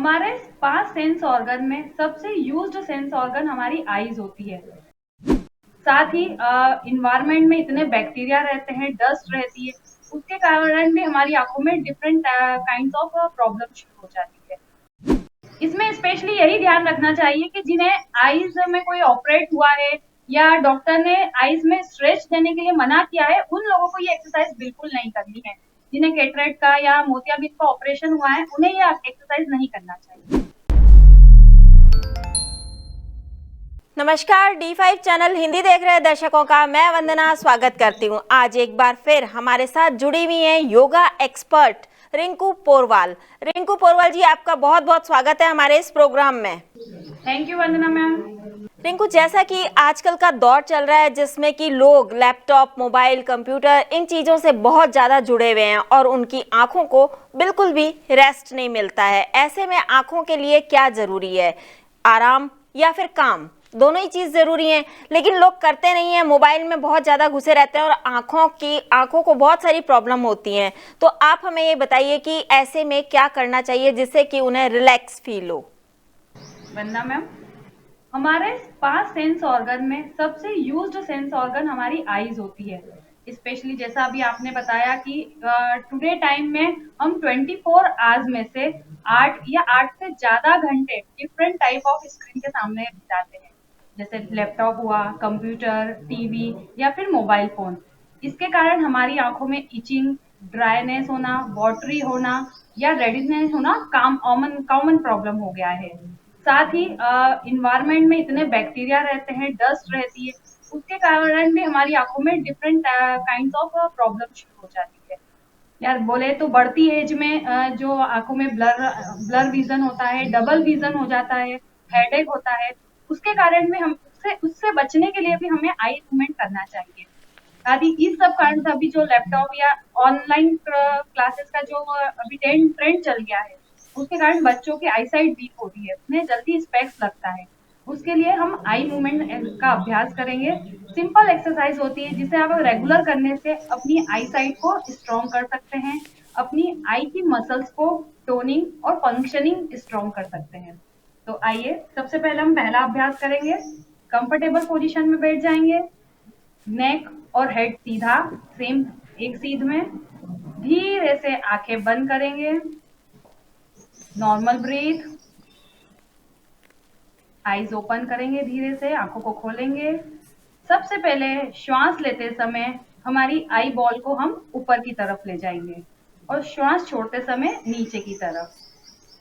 हमारे 5 sense organ में सबसे यूज्ड सेंस ऑर्गन हमारी आईज होती है। साथ ही इन्वायरमेंट में इतने बैक्टीरिया रहते हैं, डस्ट रहती है, उसके कारण भी हमारी आंखों में डिफरेंट काइंड्स ऑफ प्रॉब्लम शुरू हो जाती है। इसमें स्पेशली यही ध्यान रखना चाहिए कि जिन्हें आईज में कोई ऑपरेट हुआ है या डॉक्टर ने आईज में स्ट्रेच देने के लिए मना किया है, उन लोगों को ये एक्सरसाइज बिल्कुल नहीं करनी है। जिन्हें कैटरेक्ट का या मोतियाबिंद का ऑपरेशन हुआ है, उन्हें ये एक्सरसाइज नहीं करना चाहिए। नमस्कार, D5 चैनल हिंदी देख रहे दर्शकों का मैं वंदना स्वागत करती हूं। आज एक बार फिर हमारे साथ जुड़ी हुई हैं योगा एक्सपर्ट रिंकू पोरवाल। रिंकू पोरवाल जी, आपका बहुत बहुत स्वागत है हमारे इस प्रोग्राम में। Thank you Vandana ma'am. Rinku, जैसा कि आजकल का दौर चल रहा है जिसमें कि लोग लैपटॉप, मोबाइल, कंप्यूटर इन चीज़ों से बहुत ज़्यादा जुड़े हुए हैं और उनकी आंखों को बिल्कुल भी रेस्ट नहीं मिलता है। ऐसे में आंखों के लिए क्या ज़रूरी है? आराम या फिर काम? दोनों ही चीज़ ज़रूरी हैं, लेकिन लोग करते नहीं हैं, मोबाइल में बहुत ज़्यादा घुसे रहते हैं और आंखों को बहुत सारी प्रॉब्लम होती हैं। तो आप हमें ये बताइए कि ऐसे में क्या करना चाहिए जिससे कि उन्हें रिलैक्स फील हो। वंदना मैम, हमारे 5 सेंस ऑर्गन में सबसे यूज्ड सेंस ऑर्गन हमारी आईज होती है। स्पेशली जैसा अभी आपने बताया कि टुडे टाइम में हम 24 आवर्स में से 8 या 8 से ज्यादा घंटे डिफरेंट टाइप ऑफ स्क्रीन के सामने बिताते हैं, जैसे लैपटॉप हुआ, कंप्यूटर, टीवी या फिर मोबाइल फोन। इसके कारण हमारी आंखों में इचिंग, ड्राइनेस होना, वाटरी होना या रेडनेस होना कॉमन कॉमन प्रॉब्लम हो गया है। साथ ही इन्वायरमेंट में इतने बैक्टीरिया रहते हैं, डस्ट रहती है, उसके कारण भी हमारी आंखों में डिफरेंट काइंड्स ऑफ प्रॉब्लम शुरू हो जाती है। यार बोले तो बढ़ती एज में जो आंखों में ब्लर ब्लर विजन होता है, डबल विजन हो जाता है, हेडेक होता है, उसके कारण में हम उससे उससे बचने के लिए भी हमें आई मूवमेंट करना चाहिए। आदि इस सब कारण से अभी जो लैपटॉप या ऑनलाइन क्लासेस का जो अभी ट्रेंड चल गया है, उसके कारण बच्चों की आई साइट वीक होती है, उन्हें जल्दी स्पेक्स लगता है। उसके लिए हम आई मूवमेंट का अभ्यास करेंगे। सिंपल एक्सरसाइज होती है जिसे आप रेगुलर करने से अपनी आई साइट को स्ट्रॉन्ग कर सकते हैं, अपनी आई की मसल्स को टोनिंग और फंक्शनिंग स्ट्रॉन्ग कर सकते हैं। तो आइए सबसे पहले हम पहला अभ्यास करेंगे। कंफर्टेबल पोजीशन में बैठ जाएंगे, नेक और हेड सीधा, सेम एक सीध में। धीरे से आंखें बंद करेंगे, नॉर्मल ब्रीथ, आईज ओपन करेंगे, धीरे से आंखों को खोलेंगे। सबसे पहले श्वास लेते समय हमारी आई बॉल को हम ऊपर की तरफ ले जाएंगे और श्वास छोड़ते समय नीचे की तरफ।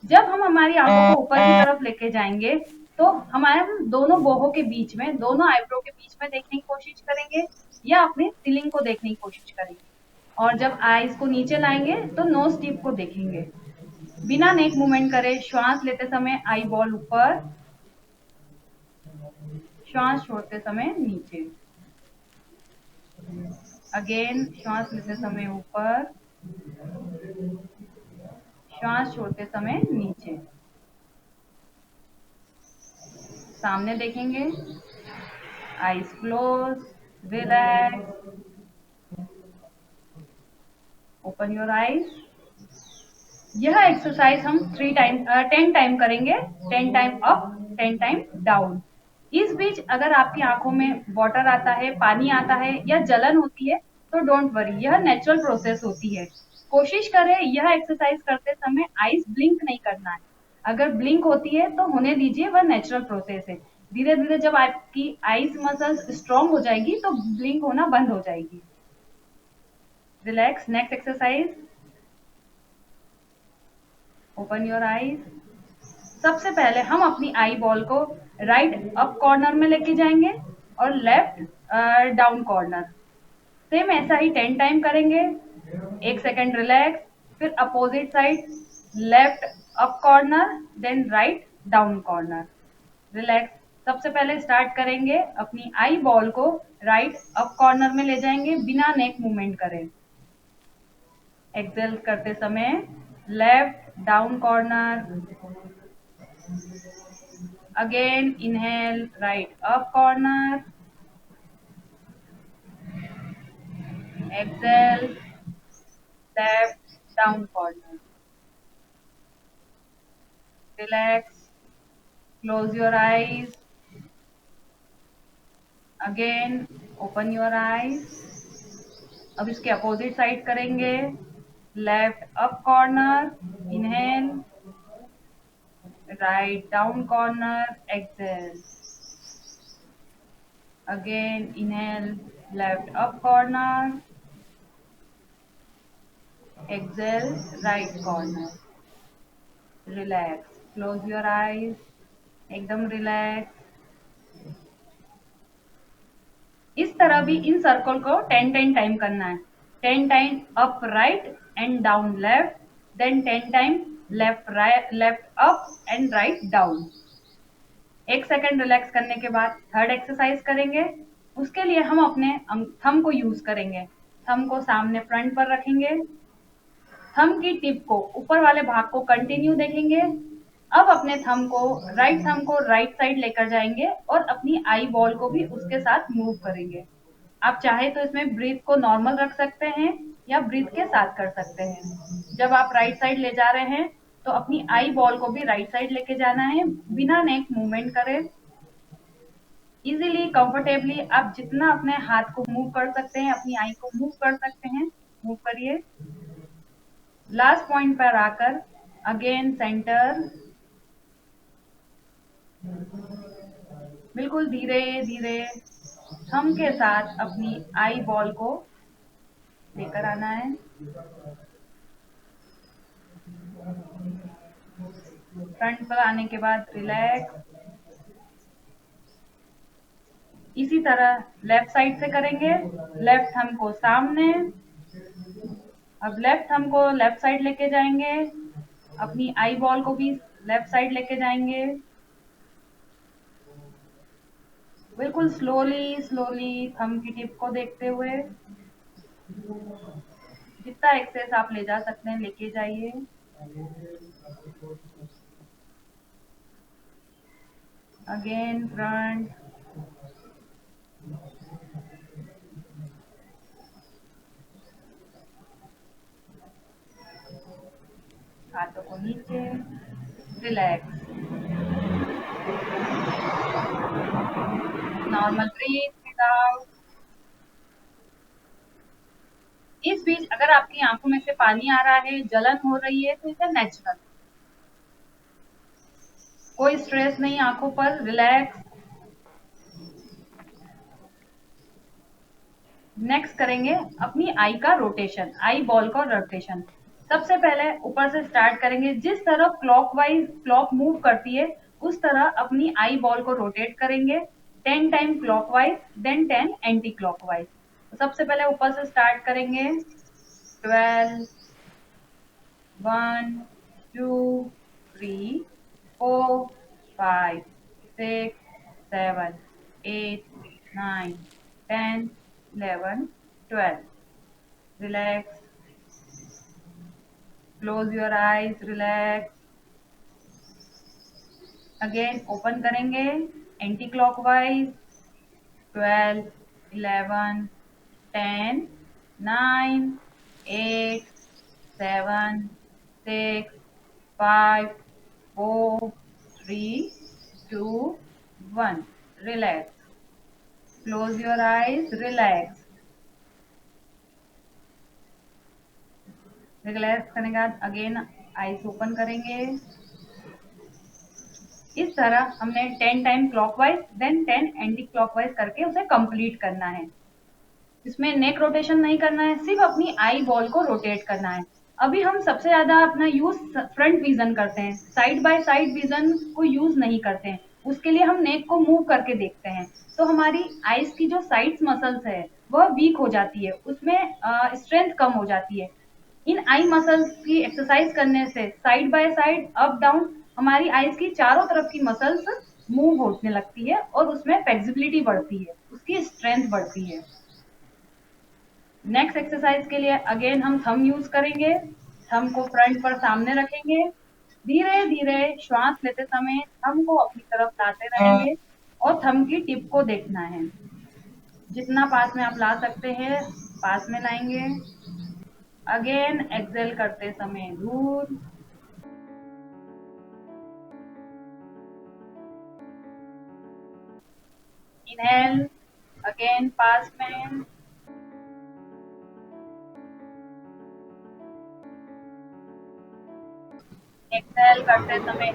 जब हम हमारी आंखों को ऊपर की तरफ लेके जाएंगे तो हमारे दोनों बाहों के बीच में, दोनों आईब्रो के बीच में देखने की कोशिश करेंगे या अपने सीलिंग को देखने की कोशिश करेंगे। और जब आईज को नीचे लाएंगे तो नोज टिप को देखेंगे। बिना नेक मूवमेंट करे श्वास लेते समय आई बॉल ऊपर, श्वास छोड़ते समय नीचे। अगेन श्वास लेते समय ऊपर, श्वास छोड़ते समय नीचे। सामने देखेंगे, eyes close, relax, open your eyes. यह एक्सरसाइज हम 10 टाइम करेंगे, 10 टाइम अप, 10 टाइम डाउन। इस बीच अगर आपकी आंखों में वाटर आता है, पानी आता है या जलन होती है तो डोंट वरी, यह नेचुरल प्रोसेस होती है। कोशिश करें यह एक्सरसाइज करते समय आईज ब्लिंक नहीं करना है। अगर ब्लिंक होती है तो होने दीजिए, वह नेचुरल प्रोसेस है। धीरे धीरे जब आपकी आईज मसल्स स्ट्रॉन्ग हो जाएगी तो ब्लिंक होना बंद हो जाएगी। Relax. Next exercise, open your eyes. सबसे पहले हम अपनी आई बॉल को राइट अप कॉर्नर में लेके जाएंगे और लेफ्ट डाउन कॉर्नर। सेम ऐसा ही 10 टाइम करेंगे। 1 सेकेंड रिलैक्स, फिर opposite side, left up corner, then right down corner. Relax. सबसे पहले स्टार्ट करेंगे, अपनी आई बॉल को राइट अप कॉर्नर में ले जाएंगे बिना नेक मूवमेंट करें। एक्सेल करते समय left down corner. Again, inhale, right up corner. Exhale, left down corner. relax, close your eyes, again open your eyes. अब इसके अपोजिट साइड करेंगे, left up corner, inhale, right down corner, exhale, again inhale, left up corner, exhale, right corner, relax, close your eyes, एकदम relax. इस तरह भी इन circle को 10 time करना है। 10 time up right and down left, then 10 time left up and right down. 1 second relax करने के बाद थर्ड एक्सरसाइज करेंगे। उसके लिए हम अपने थंब को यूज करेंगे। थंब को सामने फ्रंट पर रखेंगे, थंब की टिप को ऊपर वाले भाग को कंटिन्यू देखेंगे। अब अपने थंब को राइट साइड लेकर जाएंगे और अपनी आई बॉल को भी उसके साथ मूव करेंगे। आप चाहे तो इसमें ब्रीथ को नॉर्मल रख सकते हैं या ब्रीथ के साथ कर सकते हैं। जब आप राइट साइड ले जा रहे हैं तो अपनी आई बॉल को भी राइट साइड लेके जाना है, बिना नेक मूवमेंट करे। इजीली कंफर्टेबली आप जितना अपने हाथ को मूव कर सकते हैं, अपनी आई को मूव कर सकते हैं, मूव करिए। लास्ट पॉइंट पर आकर अगेन सेंटर, बिल्कुल धीरे धीरे थंब के साथ अपनी आई बॉल को लेकर आना है। फ्रंट पर आने के बाद रिलैक्स। इसी तरह लेफ्ट साइड से करेंगे। लेफ्ट थंब को सामने, अब लेफ्ट थंब को लेफ्ट साइड लेके जाएंगे, अपनी आई बॉल को भी लेफ्ट साइड लेके जाएंगे। बिल्कुल स्लोली स्लोली थंब की टिप को देखते हुए जितना एक्सेस आप ले जा सकते हैं लेके जाइए। अगेन फ्रंट, हाथों को नीचे, रिलैक्स, नॉर्मल ब्रीथ विदाउट। इस बीच अगर आपकी आंखों में से पानी आ रहा है, जलन हो रही है, तो इसे नेचुरल, कोई स्ट्रेस नहीं आंखों पर, रिलैक्स। नेक्स्ट करेंगे अपनी आई का रोटेशन, आई बॉल का रोटेशन। सबसे पहले ऊपर से स्टार्ट करेंगे। जिस तरफ क्लॉकवाइज क्लॉक मूव करती है उस तरह अपनी आई बॉल को रोटेट करेंगे। 10 time clockwise, then 10 anti clockwise. सबसे पहले ऊपर से स्टार्ट करेंगे। 12, 1, 2, 3, 4, 5, 6, 7, 8, 9, 10, 11, 12. Relax. Close your eyes. Relax. Again open करेंगे anti clockwise. 12, 11, 10, 9, 8, 7, 6, 5, 4, 3, 2, 1. Relax. Close your eyes. Relax. Relax करने के बाद अगेन आईज ओपन करेंगे। इस तरह हमने 10 time clockwise then 10 anti clockwise करके उसे कंप्लीट करना है। इसमें नेक रोटेशन नहीं करना है, सिर्फ अपनी आई बॉल को रोटेट करना है। अभी हम सबसे ज्यादा अपना यूज फ्रंट विजन करते हैं, साइड बाय साइड विजन को यूज नहीं करते हैं। उसके लिए हम नेक को मूव करके देखते हैं, तो हमारी आईज की जो साइड्स मसल्स है वह वीक हो जाती है, उसमें स्ट्रेंथ कम हो जाती है। इन आई मसल्स की एक्सरसाइज करने से side by side up down हमारी आईज की चारों तरफ की मसल्स मूव होने लगती है और उसमें फ्लेक्सिबिलिटी बढ़ती है, उसकी स्ट्रेंथ बढ़ती है। नेक्स्ट एक्सरसाइज के लिए अगेन हम थंब यूज करेंगे। थंब को फ्रंट पर सामने रखेंगे। धीरे धीरे श्वास लेते समय थंब को अपनी तरफ लाते रहेंगे और थंब की टिप को देखना है। जितना पास में आप ला सकते हैं पास में लाएंगे। अगेन एक्सेल करते समय दूर, Inhale, again पास में, एक्सेल करते समय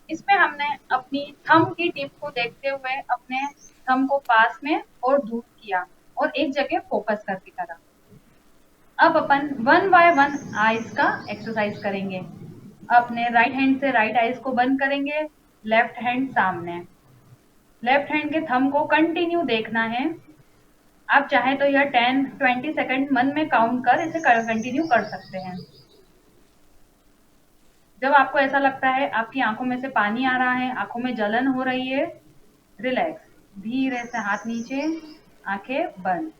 इसमें हमने अपनी थंब की टिप को देखते हुए अपने थंब को पास में और दूर किया और एक जगह फोकस करके करा। अब अपन वन बाय वन आईज का एक्सरसाइज करेंगे। अपने राइट हैंड से राइट आईज को बंद करेंगे, लेफ्ट हैंड सामने। लेफ्ट हैंड के थंब को कंटिन्यू देखना है। आप चाहे तो यह 10-20 सेकंड मन में काउंट कर इसे कंटिन्यू कर सकते हैं। जब आपको ऐसा लगता है आपकी आंखों में से पानी आ रहा है, आंखों में जलन हो रही है, रिलैक्स, धीरे से हाथ नीचे, आंखें बंद।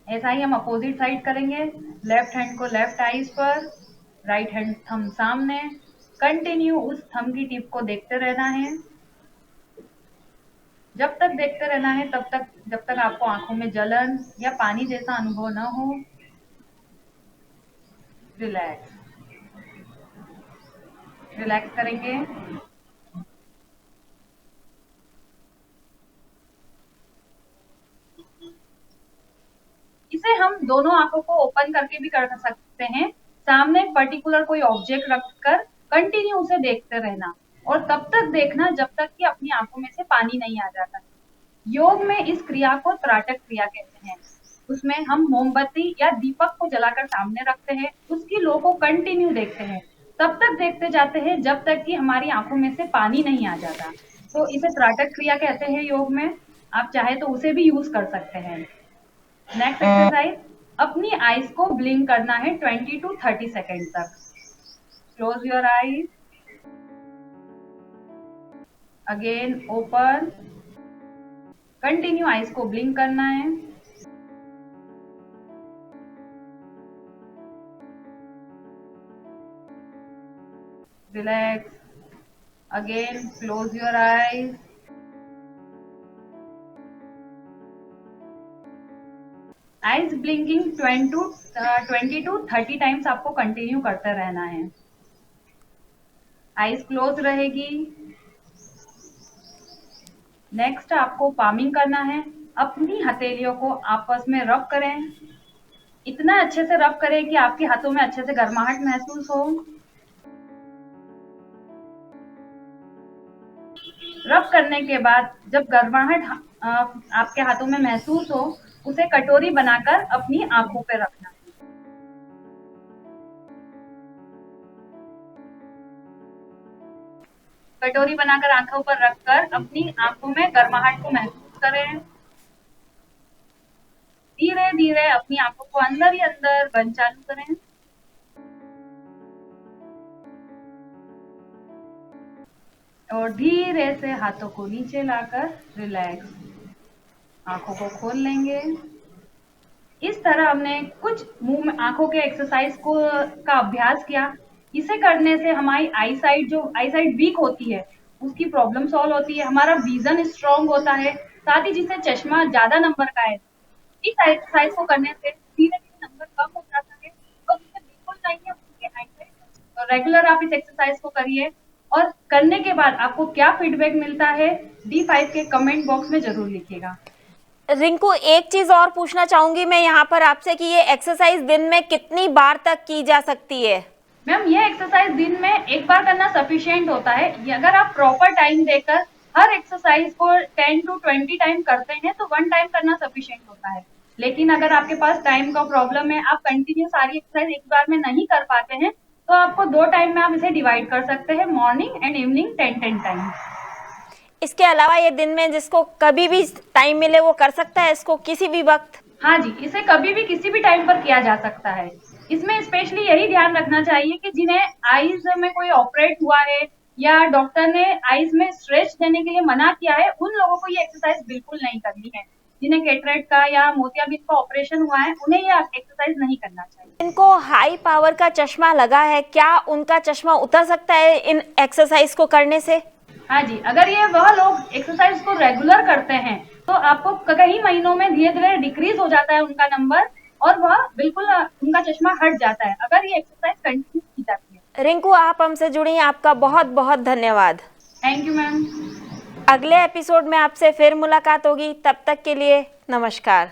ऐसा ही हम अपोजिट साइड करेंगे। लेफ्ट हैंड को लेफ्ट आईज पर, राइट हैंड थंब सामने। कंटिन्यू उस थंब की टिप को देखते रहना है। जब तक देखते रहना है जब तक आपको आंखों में जलन या पानी जैसा अनुभव न हो। रिलैक्स, रिलैक्स करेंगे। इसे हम दोनों आंखों को ओपन करके भी कर सकते हैं। सामने पर्टिकुलर कोई ऑब्जेक्ट रखकर कंटिन्यू उसे देखते रहना और तब तक देखना जब तक कि अपनी आंखों में से पानी नहीं आ जाता। योग में इस क्रिया को त्राटक क्रिया कहते हैं। उसमें हम मोमबत्ती या दीपक को जलाकर सामने रखते हैं, उसकी लो को कंटिन्यू देखते हैं, तब तक देखते जाते हैं जब तक कि हमारी आंखों में से पानी नहीं आ जाता। तो इसे त्राटक क्रिया कहते हैं योग में। आप चाहे तो उसे भी यूज कर सकते हैं। नेक्स्ट एक्सरसाइज, अपनी आईज को ब्लिंक करना है 20 to 30 सेकेंड तक। Close your eyes, again open, continue eyes को ब्लिंक करना है। Relax, again close your eyes, eyes blinking 20 to 30 times आपको कंटिन्यू करते रहना है। आईज क्लोज रहेगी। नेक्स्ट आपको पामिंग करना है। अपनी हथेलियों को आपस में रब करें। इतना अच्छे से रब करें कि आपके हाथों में अच्छे से गर्माहट महसूस हो। रब करने के बाद जब गर्माहट आपके हाथों में महसूस हो, उसे कटोरी बनाकर अपनी आंखों पे रखना। कटोरी बनाकर आंखों पर रखकर अपनी आंखों में गर्माहट को महसूस करें। धीरे धीरे अपनी आंखों को अंदर ही अंदर बंद चालू करें। और धीरे से हाथों को नीचे लाकर रिलैक्स, आंखों को खोल लेंगे। इस तरह हमने कुछ मुंह में आंखों के एक्सरसाइज का अभ्यास किया। इसे करने से हमारी आई साइड वीक होती है, उसकी प्रॉब्लम सॉल्व होती है, हमारा विजन स्ट्रांग होता है। साथ ही जिसे चश्मा ज्यादा नंबर का है, इस एक्सरसाइज को करने से धीरे धीरे नंबर कम हो जाता है और जिसे बिल्कुल नहीं है उनके आई साइड। रेगुलर आप इस एक्सरसाइज को करिए और करने के बाद आपको क्या फीडबैक मिलता है D5 के कमेंट बॉक्स में जरूर लिखिएगा। रिंकू, एक चीज और पूछना चाहूंगी मैं यहाँ पर आपसे कि ये एक्सरसाइज दिन में कितनी बार तक की जा सकती है? मैम, ये एक्सरसाइज दिन में एक बार करना सफिशिएंट होता है। अगर आप प्रॉपर टाइम देकर हर एक्सरसाइज को 10 to 20 टाइम करते हैं तो 1 टाइम करना सफिशिएंट होता है। लेकिन अगर आपके पास टाइम का प्रॉब्लम है, आप कंटिन्यू सारी एक्सरसाइज एक बार में नहीं कर पाते हैं, तो आपको 2 टाइम में आप इसे डिवाइड कर सकते हैं, मॉर्निंग एंड इवनिंग 10-10 टाइम। इसके अलावा ये दिन में जिसको कभी भी टाइम मिले वो कर सकता है इसको किसी भी वक्त? हाँ जी, इसे कभी भी किसी भी टाइम पर किया जा सकता है। इसमें स्पेशली यही ध्यान रखना चाहिए कि जिन्हें आईज में कोई ऑपरेट हुआ है या डॉक्टर ने आईज में स्ट्रेच देने के लिए मना किया है, उन लोगों को ये एक्सरसाइज बिल्कुल नहीं करनी है। जिन्हें कैटरेक्ट का या मोतियाबिंद का ऑपरेशन हुआ है, उन्हें ये एक्सरसाइज नहीं करना चाहिए। इनको हाई पावर का चश्मा लगा है, क्या उनका चश्मा उतर सकता है इन एक्सरसाइज को करने से? हाँ जी, अगर ये वह लोग एक्सरसाइज को रेगुलर करते हैं तो आपको कई महीनों में धीरे धीरे डिक्रीज हो जाता है उनका नंबर, और वह बिल्कुल उनका चश्मा हट जाता है अगर ये एक्सरसाइज कंटिन्यू की जाती है। रिंकू, आप हमसे जुड़ी, आपका बहुत बहुत धन्यवाद। Thank you ma'am. अगले एपिसोड में आपसे फिर मुलाकात होगी, तब तक के लिए नमस्कार।